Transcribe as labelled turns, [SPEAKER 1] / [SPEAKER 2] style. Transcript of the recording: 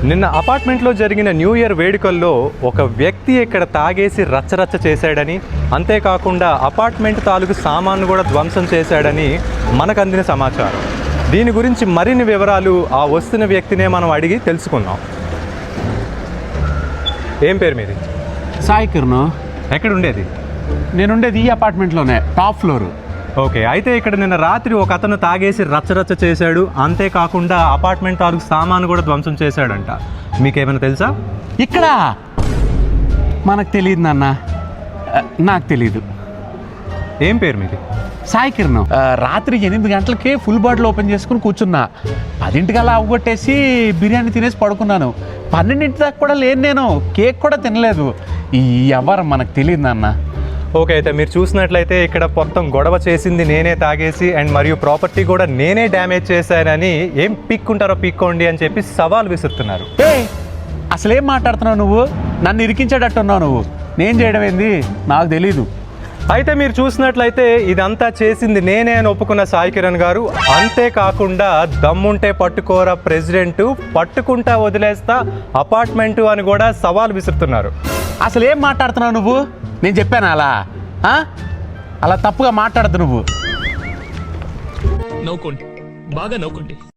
[SPEAKER 1] నిన్న అపార్ట్మెంట్లో జరిగిన న్యూ ఇయర్ వేడుకల్లో ఒక వ్యక్తి ఇక్కడ తాగేసి రచ్చరచ్చ చేశాడని, అంతేకాకుండా అపార్ట్మెంట్ తాలూకు సామాన్లు కూడా ధ్వంసం చేశాడని మనకు అందిన సమాచారం. దీని గురించి మరిన్ని వివరాలు ఆ వస్తున్న వ్యక్తినే మనం అడిగి తెలుసుకుందాం. ఏం పేరు మీది?
[SPEAKER 2] సాయి కిరణ్.
[SPEAKER 1] ఎక్కడ ఉండేది?
[SPEAKER 2] నేనుండేది ఈ అపార్ట్మెంట్లోనే, టాప్ ఫ్లోర్.
[SPEAKER 1] ఓకే, అయితే ఇక్కడ నిన్న రాత్రి ఒక అతను తాగేసి రచ్చరచ్చ చేశాడు, అంతేకాకుండా అపార్ట్మెంట్ తాలూకు సామాను కూడా ధ్వంసం చేశాడంట. మీకేమైనా తెలుసా?
[SPEAKER 2] ఇక్కడ మనకు తెలియదు నాన్న, నాకు తెలీదు.
[SPEAKER 1] ఏం పేరు మీది?
[SPEAKER 2] సాయి కిరణ్. రాత్రి 8 గంటలకి ఫుల్ బాటిల్ ఓపెన్ చేసుకుని కూర్చున్నా. 10ంటికల్లా అవగొట్టేసి బిర్యానీ తినేసి పడుకున్నాను. 12 దాకా కూడా లేను, నేను కేక్ కూడా తినలేదు. ఈ ఎవరు మనకు తెలియదు నాన్న.
[SPEAKER 1] ఓకే, అయితే మీరు చూసినట్లయితే ఇక్కడ మొత్తం గొడవ చేసింది నేనే తాగేసి అండ్ మరియు ప్రాపర్టీ కూడా నేనే డ్యామేజ్ చేశానని, ఏం పీక్కుంటారో పీక్కోండి అని చెప్పి సవాల్ విసురుతున్నారు.
[SPEAKER 2] అసలేం మాట్లాడుతున్నావు నువ్వు? నన్ను ఇరికించేటట్టున్నావు నువ్వు. నేను చేయడం ఏంది నాకు తెలీదు.
[SPEAKER 1] అయితే మీరు చూసినట్లయితే ఇదంతా చేసింది నేనే అని ఒప్పుకున్న సాయి కిరణ్ గారు, అంతేకాకుండా దమ్ముంటే పట్టుకోరా ప్రెసిడెంట్, పట్టుకుంటా వదిలేస్తా అపార్ట్మెంటు అని కూడా సవాల్ విసురుతున్నారు.
[SPEAKER 2] అసలు ఏం మాట్లాడుతున్నావు నువ్వు? నేను చెప్పాను అలా తప్పుగా మాట్లాడద్దు నువ్వు.
[SPEAKER 3] నవ్వుకోండి, బాగా నవ్వుకోండి.